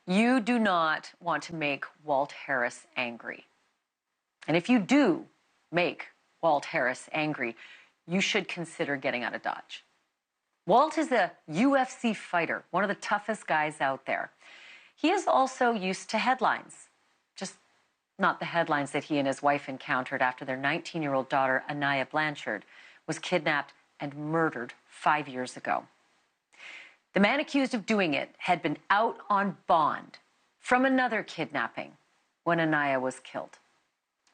You do not want to make Walt Harris angry. And if you do make Walt Harris angry, you should consider getting out of Dodge. Walt is a UFC fighter, one of the toughest guys out there. He is also used to headlines, just not the headlines that he and his wife encountered after their 19-year-old daughter, Aniah Blanchard, was kidnapped and murdered 5 years ago. The man accused of doing it had been out on bond from another kidnapping when Aniah was killed.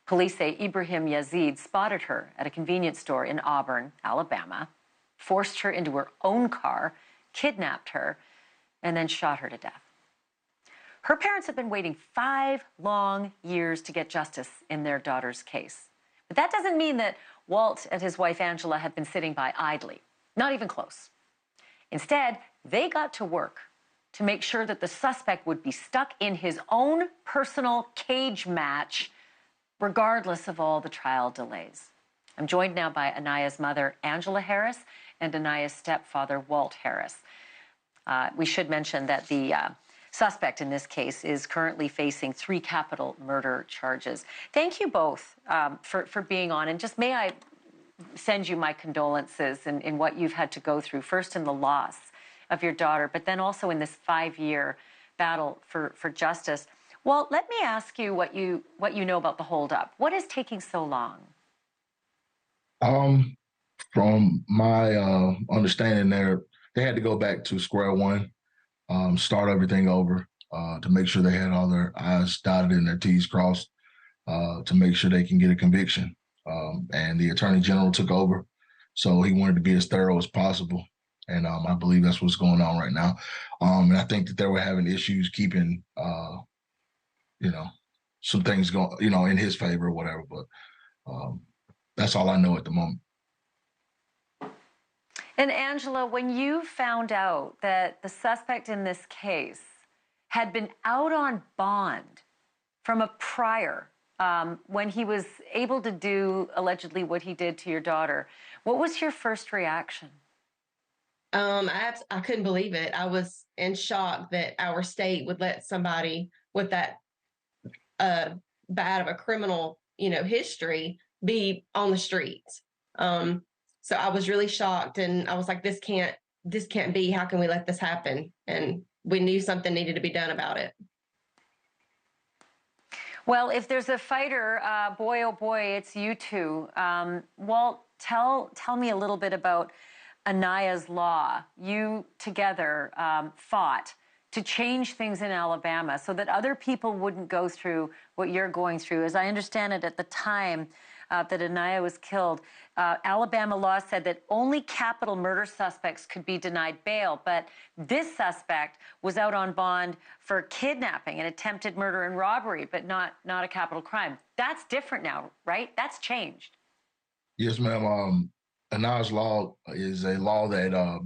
Police say Ibrahim Yazid spotted her at a convenience store in Auburn, Alabama, forced her into her own car, kidnapped her, and then shot her to death. Her parents have been waiting 5 long years to get justice in their daughter's case. But that doesn't mean that Walt and his wife Angela have been sitting by idly, not even close. Instead, they got to work to make sure that the suspect would be stuck in his own personal cage match, regardless of all the trial delays. I'm joined now by Aniah's mother, Angela Harris, and Aniah's stepfather, Walt Harris. We should mention that the suspect in this case is currently facing 3 capital murder charges. Thank you both for being on, and just may I send you my condolences in what you've had to go through, first in the loss of your daughter, but then also in this 5-year battle for justice. Well, let me ask you what you know about the holdup. What is taking so long? From my understanding, they had to go back to square one, start everything over to make sure they had all their I's dotted and their T's crossed to make sure they can get a conviction. And the Attorney General took over, so he wanted to be as thorough as possible. And I believe that's what's going on right now. And I think that they were having issues keeping, some things going, in his favor or whatever. But that's all I know at the moment. And Angela, when you found out that the suspect in this case had been out on bond from a prior, when he was able to do allegedly what he did to your daughter, what was your first reaction? I couldn't believe it. I was in shock that our state would let somebody with that bad of a criminal, history be on the streets. So I was really shocked, and I was like, this can't be. How can we let this happen? And we knew something needed to be done about it. Well, if there's a fighter, boy, oh boy, it's you two. Walt, tell me a little bit about Aniah's Law. You together fought to change things in Alabama so that other people wouldn't go through what you're going through. As I understand it, at the time that Aniah was killed, Alabama law said that only capital murder suspects could be denied bail, but this suspect was out on bond for kidnapping and attempted murder and robbery, but not a capital crime. That's different now, right? That's changed. Yes, ma'am. Aniah's Law is a law that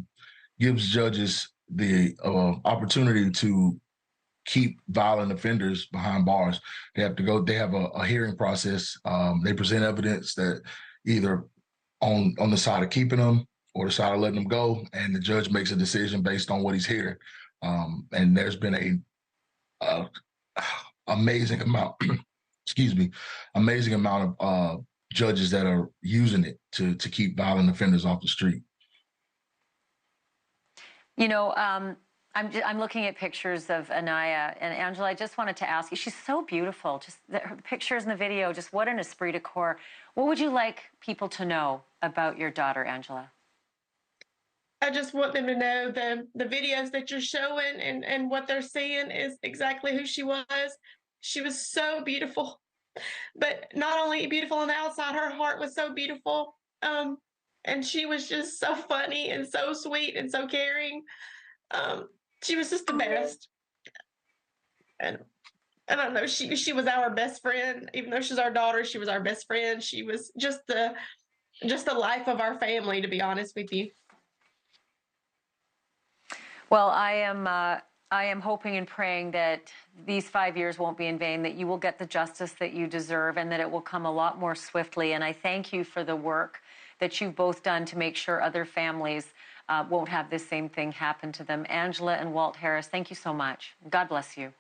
gives judges the opportunity to keep violent offenders behind bars. They have a hearing process. They present evidence that either on the side of keeping them or the side of letting them go, and the judge makes a decision based on what he's hearing. And there's been a amazing amount, amazing amount of judges that are using it to keep violent offenders off the street. I'm looking at pictures of Aniah, and Angela, I just wanted to ask you, she's so beautiful, just the pictures and the video, just what an esprit de corps. What would you like people to know about your daughter, Angela? I just want them to know the videos that you're showing and what they're seeing is exactly who she was. She was so beautiful, but not only beautiful on the outside, her heart was so beautiful. And she was just so funny and so sweet and so caring. She was just the best. And I don't know, she was our best friend. Even though she's our daughter, she was our best friend. She was just the life of our family, to be honest with you. Well, I am hoping and praying that these 5 years won't be in vain, that you will get the justice that you deserve, and that it will come a lot more swiftly. And I thank you for the work that you've both done to make sure other families won't have this same thing happen to them. Angela and Walt Harris, thank you so much. God bless you.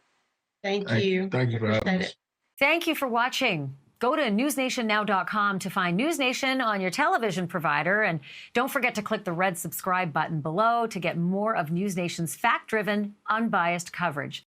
Thank you. Thank you for having us. Thank you for watching. Go to newsnationnow.com to find NewsNation on your television provider. And don't forget to click the red subscribe button below to get more of NewsNation's fact-driven, unbiased coverage.